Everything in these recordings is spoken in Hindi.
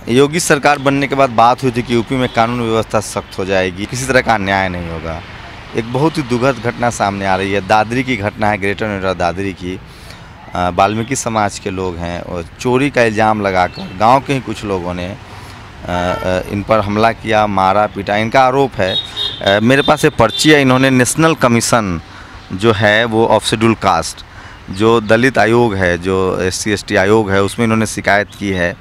योगी सरकार बनने के बाद बात हुई थी कि यूपी में कानून व्यवस्था सख्त हो जाएगी, किसी तरह का अन्याय नहीं होगा। एक बहुत ही दुखद घटना सामने आ रही है। दादरी की घटना है, ग्रेटर नोएडा दादरी की। वाल्मीकि समाज के लोग हैं और चोरी का इल्ज़ाम लगाकर गांव के ही कुछ लोगों ने इन पर हमला किया, मारा पीटा। इनका आरोप है, मेरे पास एक पर्ची है, इन्होंने नेशनल कमीशन जो है वो ऑफ शेड्यूल कास्ट, जो दलित आयोग है, जो SC ST आयोग है, उसमें इन्होंने शिकायत की है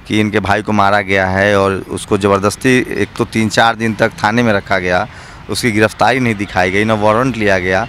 कि इनके भाई को मारा गया है और उसको ज़बरदस्ती एक तो 3-4 दिन तक थाने में रखा गया, उसकी गिरफ्तारी नहीं दिखाई गई, ना वारंट लिया गया।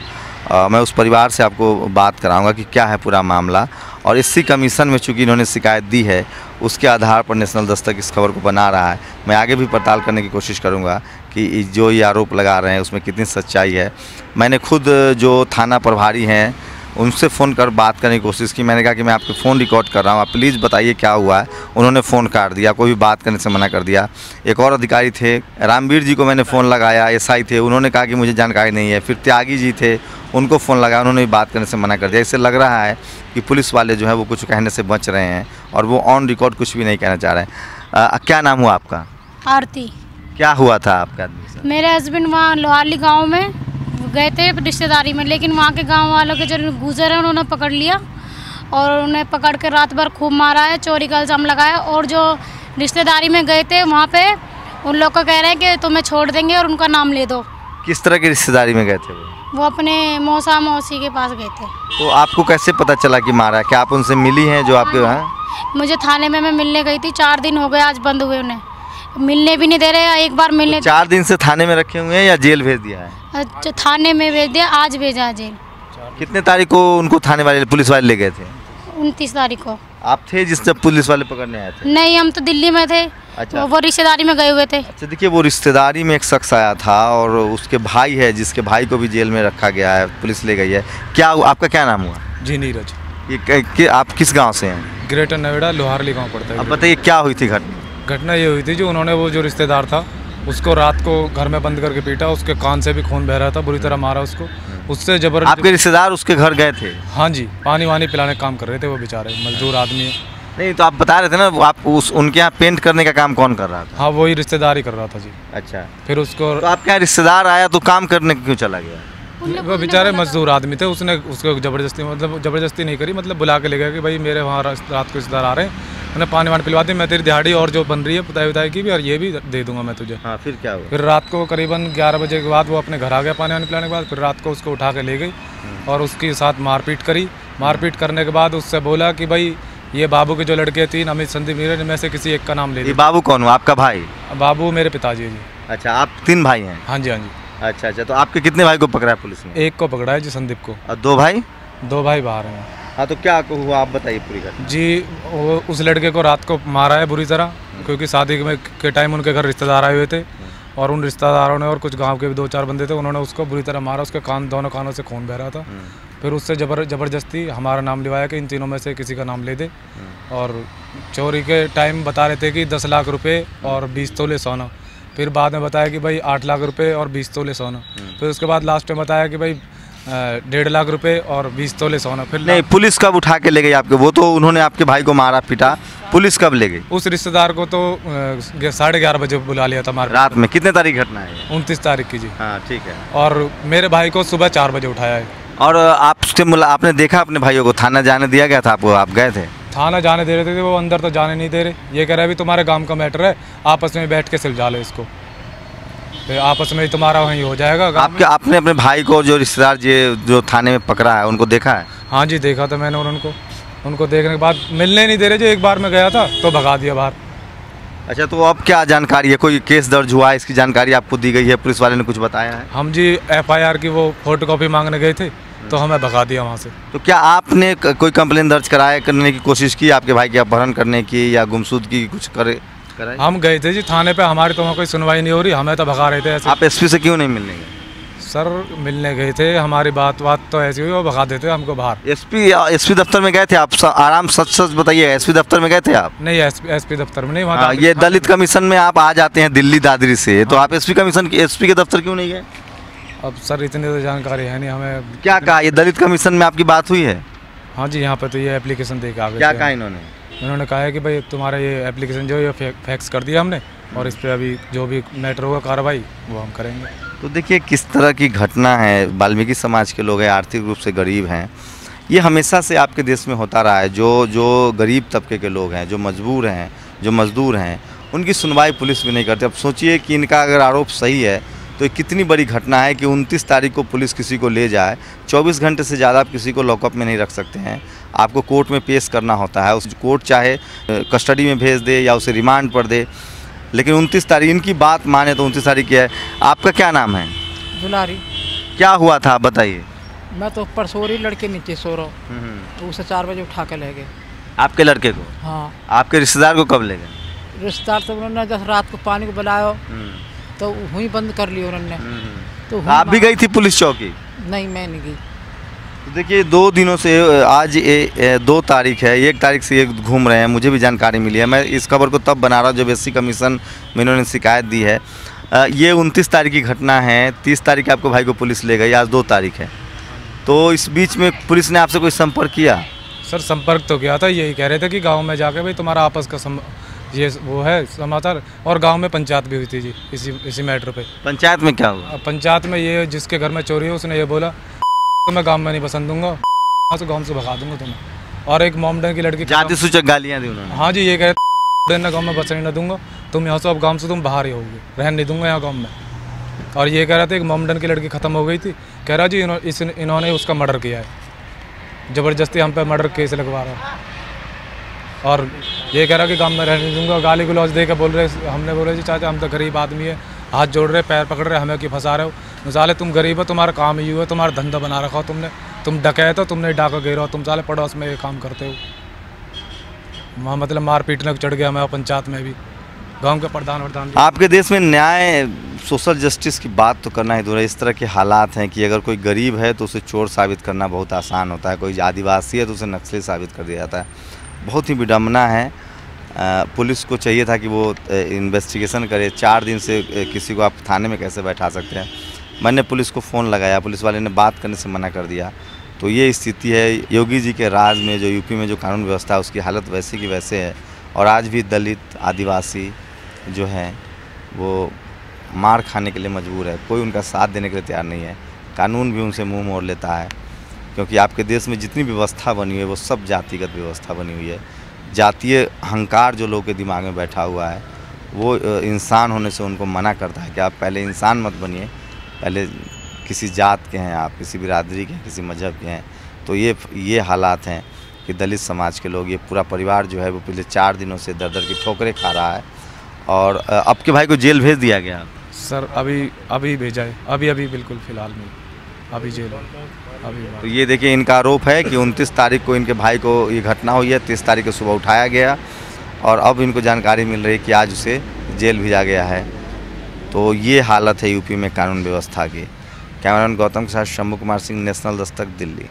मैं उस परिवार से आपको बात कराऊंगा कि क्या है पूरा मामला। और SC कमीशन में चूँकि इन्होंने शिकायत दी है, उसके आधार पर नेशनल दस्तक इस खबर को बना रहा है। मैं आगे भी पड़ताल करने की कोशिश करूंगा कि जो ये आरोप लगा रहे हैं उसमें कितनी सच्चाई है। मैंने खुद जो थाना प्रभारी हैं उनसे फ़ोन कर बात करने की कोशिश की। मैंने कहा कि मैं आपके फ़ोन रिकॉर्ड कर रहा हूँ, आप प्लीज़ बताइए क्या हुआ है। उन्होंने फ़ोन काट दिया, कोई भी बात करने से मना कर दिया। एक और अधिकारी थे, रामवीर जी को मैंने फ़ोन लगाया, SI थे, उन्होंने कहा कि मुझे जानकारी नहीं है। फिर त्यागी जी थे, उनको फ़ोन लगाया, उन्होंने भी बात करने से मना कर दिया। इससे लग रहा है कि पुलिस वाले जो है वो कुछ कहने से बच रहे हैं और वो ऑन रिकॉर्ड कुछ भी नहीं कहना चाह रहे हैं। क्या नाम हुआ आपका? आरती। क्या हुआ था आपका? मेरे हस्बैंड वहाँ लोहारली गांव में गए थे रिश्तेदारी में, लेकिन वहाँ के गांव वालों के जो गुजर है उन्होंने पकड़ लिया और उन्हें पकड़ के रात भर खूब मारा है, चोरी का इल्ज़ाम लगाया। और जो रिश्तेदारी में गए थे वहाँ पे उन लोग को कह रहे हैं कि तुम्हें छोड़ देंगे और उनका नाम ले दो। किस तरह की रिश्तेदारी में गए थे वो अपने मौसा मौसी के पास गए थे। तो आपको कैसे पता चला कि मारा? क्या आप उनसे मिली हैं जो आपके वहाँ? मुझे थाने में मैं मिलने गई थी, 4 दिन हो गए आज बंद हुए, उन्हें मिलने भी नहीं दे रहे। एक बार मिलने 4 दिन से थाने में रखे हुए हैं या जेल भेज दिया है? अच्छा, थाने में भेज दिया, आज भेजा जेल। कितने तारीख को उनको थाने वाले पुलिस वाले ले गए थे? 29 तारीख को। आप थे जिस जब पुलिस वाले पकड़ने आए थे? नहीं, हम तो दिल्ली में थे। अच्छा। वो रिश्तेदारी में गए हुए थे। अच्छा, देखिए वो रिश्तेदारी में एक शख्स आया था और उसके भाई है, जिसके भाई को भी जेल में रखा गया है, पुलिस ले गई है। क्या आपका क्या नाम हुआ? जी नीरज। ये आप किस गाँव से हैं? ग्रेटर नोएडा लोहारली गाँव पड़ता है। अब बताइए क्या हुई थी घटना? घटना ये हुई थी, जो उन्होंने वो जो रिश्तेदार था उसको रात को घर में बंद करके पीटा, उसके कान से भी खून बह रहा था, बुरी तरह मारा उसको। उससे जबरदस्ती। आपके रिश्तेदार उसके घर गए थे? हाँ जी, पानी वानी पिलाने का काम कर रहे थे, वो बेचारे मजदूर आदमी है। नहीं तो आप बता रहे थे ना, आप उनके यहाँ पेंट करने का काम कौन कर रहा था? हाँ, वही रिश्तेदार ही कर रहा था जी। अच्छा, फिर उसको तो आपके यहाँ रिश्तेदार आया तो काम करने क्यों चला गया? वो बेचारे मजदूर आदमी थे, उसने उसको ज़बरदस्ती, मतलब ज़बरदस्ती नहीं करी, मतलब बुला के ले गया कि भाई मेरे वहाँ रात को रिश्तेदार आ रहे हैं, उन्हें पानी वानी पिलवा दी, मैं तेरी दिहाड़ी और जो बन रही है पुताई की भी और ये भी दे दूंगा मैं तुझे। हाँ, फिर क्या हुआ? फिर रात को करीबन 11 बजे के बाद वो अपने घर आ गया पानी वानी पिलाने के बाद। फिर रात को उसको उठा के ले गई और उसके साथ मारपीट करी। मारपीट करने के बाद उससे बोला कि भाई ये बाबू के जो लड़के 3 अमित संदीप नीरज में से किसी एक का नाम ले। ये बाबू कौन हुआ? आपका भाई? बाबू मेरे पिताजी है जी। अच्छा, आप 3 भाई हैं? हाँ जी, हाँ जी। अच्छा, तो आपके कितने भाई को पकड़ा है पुलिस ने? एक को पकड़ा है जी, संदीप को। और 2 भाई? 2 भाई बाहर हैं। हाँ, तो क्या हुआ आप बताइए पूरी घटना। जी, वो उस लड़के को रात को मारा है बुरी तरह, क्योंकि शादी के टाइम उनके घर रिश्तेदार आए हुए थे और उन रिश्तेदारों ने और कुछ गांव के भी 2-4 बंदे थे, उन्होंने उसको बुरी तरह मारा। उसके दोनों कानों से खून बह रहा था। फिर उससे ज़बरदस्ती हमारा नाम लिवाया कि इन तीनों में से किसी का नाम ले दे। और चोरी के टाइम बता रहे थे कि 10 लाख रुपये और 20 तोले सोना। फिर बाद में बताया कि भाई 8 लाख रुपए और 20 तोले सोना। फिर उसके बाद लास्ट में बताया कि भाई 1.5 लाख रुपए और 20 तोले सोना। फिर नहीं, पुलिस कब उठा के ले गई आपके? वो तो उन्होंने आपके भाई को मारा पीटा, पुलिस कब ले गई? उस रिश्तेदार को तो 11:30 बजे बुला लिया था मार। रात में? कितने तारीख घटना है? 29 तारीख की जी। हाँ, ठीक है। और मेरे भाई को सुबह 4 बजे उठाया है। और आपने देखा अपने भाइयों को? थाना जाने दिया गया था आपको? आप गए थे? थाना जाने दे रहे थे, वो अंदर तो जाने नहीं दे रहे। ये कह रहे अभी तुम्हारे गाँव का मैटर है, आपस में बैठ के सुलझा लो इसको, तो आपस में तुम्हारा वहीं हो जाएगा। आपने अपने भाई को जो रिश्तेदार जो थाने में पकड़ा है उनको देखा है? हाँ जी, देखा था मैंने। और उनको देखने के बाद मिलने नहीं दे रहे। जो एक बार मैं गया था तो भगा दिया बाहर। अच्छा, तो अब क्या जानकारी है? कोई केस दर्ज हुआ है? इसकी जानकारी आपको दी गई है? पुलिस वाले ने कुछ बताया है? हम जी FIR की वो फोटोकॉपी मांगने गए थे तो हमें भगा दिया वहाँ से। तो क्या आपने कोई कंप्लेन दर्ज करने की कोशिश की आपके भाई के अपहरण करने की या गुमशुद की कुछ कराई? हम गए थे जी थाने पे, हमारी तो वहाँ कोई सुनवाई नहीं हो रही, हमें तो भगा रहे थे ऐसे। आप SP से क्यों नहीं मिलने गए? सर मिलने गए थे, हमारी बात तो ऐसी हुई, वो भगा देते हमको बाहर। SP दफ्तर में गए थे आप? आराम सच बताइए, SP दफ्तर में गए थे आप? नहीं, SP दफ्तर में नहीं। वहाँ ये दलित कमीशन में आप आ जाते हैं दिल्ली दादरी से, तो आप SP के दफ्तर क्यों नहीं गए? अब सर इतनी तो जानकारी है नहीं हमें। क्या कहा? ये दलित कमीशन में आपकी बात हुई है? हाँ जी, यहाँ पे तो ये एप्लीकेशन दे के आ गए। क्या कहा इन्होंने? उन्होंने कहा है कि भाई तुम्हारा ये एप्लीकेशन जो है ये फैक्स कर दिया हमने और इस पर अभी जो भी मैटर होगा कार्रवाई वो हम करेंगे। तो देखिए किस तरह की घटना है, वाल्मीकि समाज के लोग हैं, आर्थिक रूप से गरीब हैं, ये हमेशा से आपके देश में होता रहा है। जो गरीब तबके के लोग हैं, जो मजबूर हैं, जो मज़दूर हैं, उनकी सुनवाई पुलिस भी नहीं करती। अब सोचिए कि इनका अगर आरोप सही है तो ये कितनी बड़ी घटना है कि 29 तारीख को पुलिस किसी को ले जाए, 24 घंटे से ज़्यादा आप किसी को लॉकअप में नहीं रख सकते हैं, आपको कोर्ट में पेश करना होता है। उस कोर्ट चाहे कस्टडी में भेज दे या उसे रिमांड पर दे, लेकिन 29 तारीख इनकी बात माने तो 29 तारीख की है। आपका क्या नाम है? दुलारी। क्या हुआ था आप बताइए। मैं तो परसोरी लड़के नीचे सो रहा हूँ, तो उसे 4 बजे उठा के ले गए। आपके लड़के को? हाँ। आपके रिश्तेदार को कब ले गए? रिश्तेदार तो उन्होंने जब रात को पानी को बुलाया तो वहीं बंद कर लिया उन्होंने। तो आप भी गई थी पुलिस चौकी? नहीं, मैं नहीं गई। तो देखिए 2 दिनों से आज 2 तारीख है, 1 तारीख से ये घूम रहे हैं, मुझे भी जानकारी मिली है। मैं इस खबर को तब बना रहा हूँ जब एससी कमीशन में इन्होंने शिकायत दी है। ये 29 तारीख की घटना है, 30 तारीख आपको भाई को पुलिस ले गई, आज 2 तारीख है। तो इस बीच में पुलिस ने आपसे कोई संपर्क किया? सर संपर्क तो किया था, यही कह रहे थे कि गांव में जाके भाई तुम्हारा आपस का ये वो है समाचार, और गांव में पंचायत भी हुई थी जी इसी मैटर पे। पंचायत में क्या हुआ? पंचायत में ये जिसके घर में चोरी है उसने ये बोला तो मैं गांव में नहीं पसंद दूंगा, तो गांव से भगा दूंगा तुम्हें। और एक मोमडन की लड़की जाति सूचक गालियाँ दी उन्होंने? हाँ जी, ये कह रहे गाँव में बसने न दूंगा, तुम यहाँ से अब गाँव से तुम बाहर ही होगे, रहने नहीं दूंगा यहाँ गाँव में। और ये कह रहे थे एक मोमडन की लड़की ख़त्म हो गई थी, कह रहा जी इन्होंने उसका मर्डर किया है, ज़बरदस्ती हम पे मर्डर केस लगवा रहा है। और ये कह रहा कि गांव में रहने नहीं दूंगा, गाली गलौज दे के बोल रहे। हमने बोले जी चाचा हम तो गरीब आदमी है, हाथ जोड़ रहे, पैर पकड़ रहे, हमें क्यों फंसा रहे हो? मिसाले तुम गरीब हो, तुम्हारा काम ही हुआ, तुम्हारा धंधा बना रखा हो तुमने, तुम डकैत हो, तुमने डाका गिरा हो, तुम साले पड़ोस में ये काम करते हो। वहाँ मतलब मार पीटने को चढ़ गया मैं पंचायत में भी, गांव के प्रधान। आपके देश में न्याय सोशल जस्टिस की बात तो करना ही दूर है। इस तरह के हालात हैं कि अगर कोई गरीब है तो उसे चोर साबित करना बहुत आसान होता है, कोई आदिवासी है तो उसे नक्सली साबित कर दिया जाता है। बहुत ही विडम्बना है। पुलिस को चाहिए था कि वो इन्वेस्टिगेशन करे। 4 दिन से किसी को आप थाने में कैसे बैठा सकते हैं? मैंने पुलिस को फ़ोन लगाया, पुलिस वाले ने बात करने से मना कर दिया। तो ये स्थिति है योगी जी के राज में, जो यूपी में जो कानून व्यवस्था है उसकी हालत वैसे की वैसे है। और आज भी दलित आदिवासी जो हैं वो मार खाने के लिए मजबूर है, कोई उनका साथ देने के लिए तैयार नहीं है। कानून भी उनसे मुंह मोड़ लेता है, क्योंकि आपके देश में जितनी व्यवस्था बनी हुई है वो सब जातिगत व्यवस्था बनी हुई है। जातीय अहंकार जो लोगों के दिमाग में बैठा हुआ है वो इंसान होने से उनको मना करता है कि आप पहले इंसान मत बनिए, पहले किसी जात के हैं आप, किसी बिरादरी के हैं, किसी मज़हब के हैं। तो ये हालात हैं कि दलित समाज के लोग, ये पूरा परिवार जो है वो पिछले 4 दिनों से दर की ठोकरें खा रहा है। और आपके भाई को जेल भेज दिया गया? सर अभी भेजा है, अभी बिल्कुल फ़िलहाल में अभी जेल अभी। तो ये देखिए इनका आरोप है कि 29 तारीख को इनके भाई को ये घटना हुई है, 30 तारीख को सुबह उठाया गया और अब इनको जानकारी मिल रही है कि आज उसे जेल भेजा गया है। तो ये हालत है यूपी में कानून व्यवस्था की। कैमरामैन गौतम के साथ शंभू कुमार सिंह, नेशनल दस्तक, दिल्ली।